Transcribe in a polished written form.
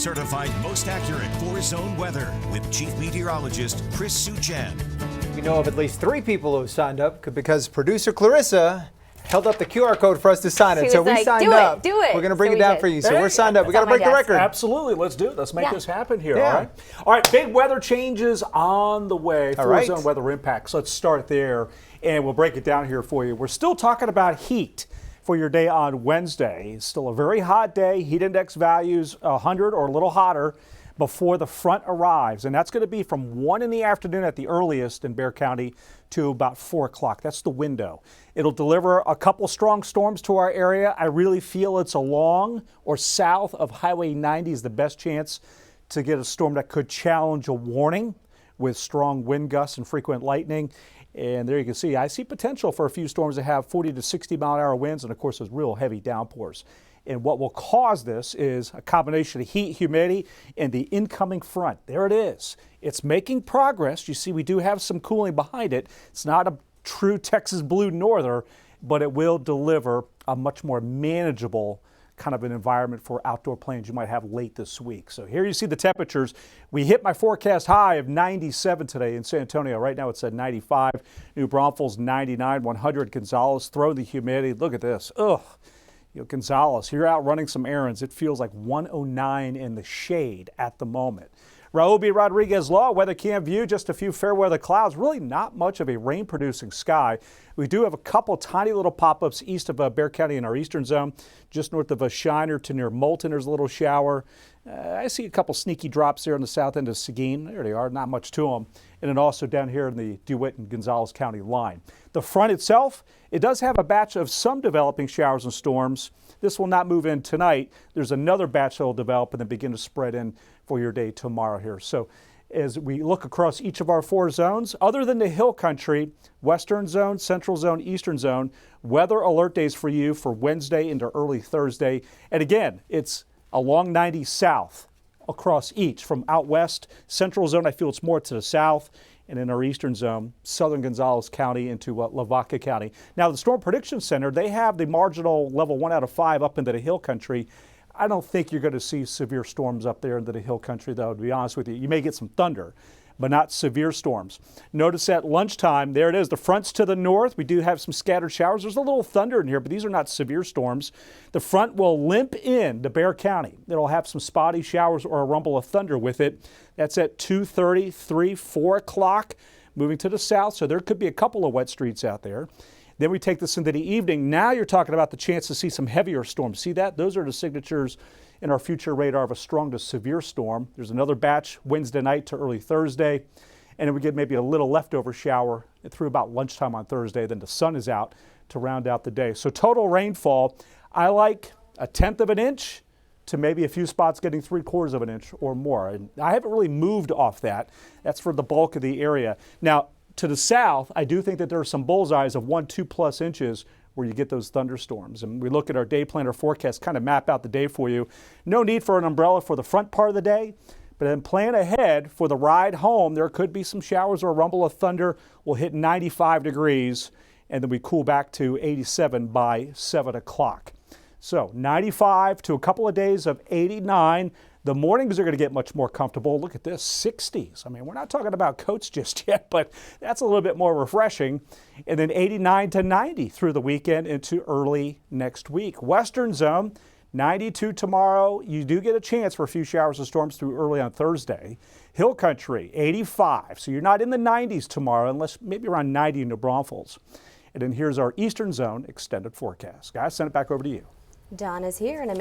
Certified most accurate 4-zone weather with Chief Meteorologist Chris Suchan. We know of at least 3 people who have signed up because producer Clarissa held up the QR code for us to sign it. So we like, signed up. Do it. We're going to bring it down for you. So we're signed up. We got to break the record. Absolutely. Let's do it. Let's make this happen here. Yeah. All right. All right. Big weather changes on the way. 4-zone weather impacts. Let's start there and we'll break it down here for you. We're still talking about heat for your day on Wednesday. It's still a very hot day. Heat index values 100 or a little hotter before the front arrives. And that's going to be from 1 in the afternoon at the earliest in Bexar County to about 4 o'clock. That's the window. It'll deliver a couple strong storms to our area. I really feel it's along or south of Highway 90 is the best chance to get a storm that could challenge a warning with strong wind gusts and frequent lightning. And there you can see, I see potential for a few storms that have 40 to 60 mile an hour winds and of course those real heavy downpours. And what will cause this is a combination of heat, humidity, and the incoming front. There it is. It's making progress. You see, we do have some cooling behind it. It's not a true Texas blue norther, but it will deliver a much more manageable kind of an environment for outdoor plans you might have late this week. So here you see the temperatures. We hit my forecast high of 97 today in San Antonio. Right now it's at 95. New Braunfels 99, 100. Gonzales, throw the humidity. Look at this. Ugh. You know, Gonzales, you're out running some errands. It feels like 109 in the shade at the moment. Raul B. Rodriguez Law, weather cam view, just a few fair weather clouds, really not much of a rain producing sky. We do have a couple tiny little pop-ups east of Bexar County in our eastern zone, just north of Shiner to near Moulton. There's a little shower. I see a couple sneaky drops there on the south end of Seguin. There they are, not much to them. And then also down here in the DeWitt and Gonzales County line. The front itself, it does have a batch of some developing showers and storms. This will not move in tonight. There's another batch that will develop and then begin to spread in for your day tomorrow here. So as we look across each of our 4 zones, other than the hill country, western zone, central zone, eastern zone, weather alert days for you for Wednesday into early Thursday. And again, it's along 90 south across each from out west. Central zone, I feel it's more to the south. And in our eastern zone, southern Gonzales County into Lavaca County. Now, the Storm Prediction Center, they have the marginal level 1 out of 5 up into the hill country. I don't think you're going to see severe storms up there into the hill country, though, to be honest with you. You may get some thunder, but not severe storms. Notice at lunchtime, there it is, the front's to the north. We do have some scattered showers. There's a little thunder in here, but these are not severe storms. The front will limp in to Bexar County. It'll have some spotty showers or a rumble of thunder with it. That's at 2:30, 3, 4 o'clock, moving to the south, so there could be a couple of wet streets out there. Then we take this into the evening. Now you're talking about the chance to see some heavier storms. See that? Those are the signatures in our future radar of a strong to severe storm. There's another batch Wednesday night to early Thursday. And then we get maybe a little leftover shower through about lunchtime on Thursday. Then the sun is out to round out the day. So total rainfall, I like 1/10 of an inch to maybe a few spots getting 3/4 of an inch or more. And I haven't really moved off that. That's for the bulk of the area. Now, to the south, I do think that there are some bullseyes of 1, 2+ inches where you get those thunderstorms. And we look at our day planner forecast, kind of map out the day for you. No need for an umbrella for the front part of the day, but then plan ahead for the ride home. There could be some showers or a rumble of thunder. We'll hit 95 degrees, and then we cool back to 87 by 7 o'clock. So 95 to a couple of days of 89. The mornings are going to get much more comfortable. Look at this, 60s. I mean, we're not talking about coats just yet, but that's a little bit more refreshing. And then 89 to 90 through the weekend into early next week. Western zone, 92 tomorrow. You do get a chance for a few showers and storms through early on Thursday. Hill country, 85. So you're not in the 90s tomorrow, unless maybe around 90 in New Braunfels. And then here's our eastern zone extended forecast. Guys, send it back over to you. Don is here in a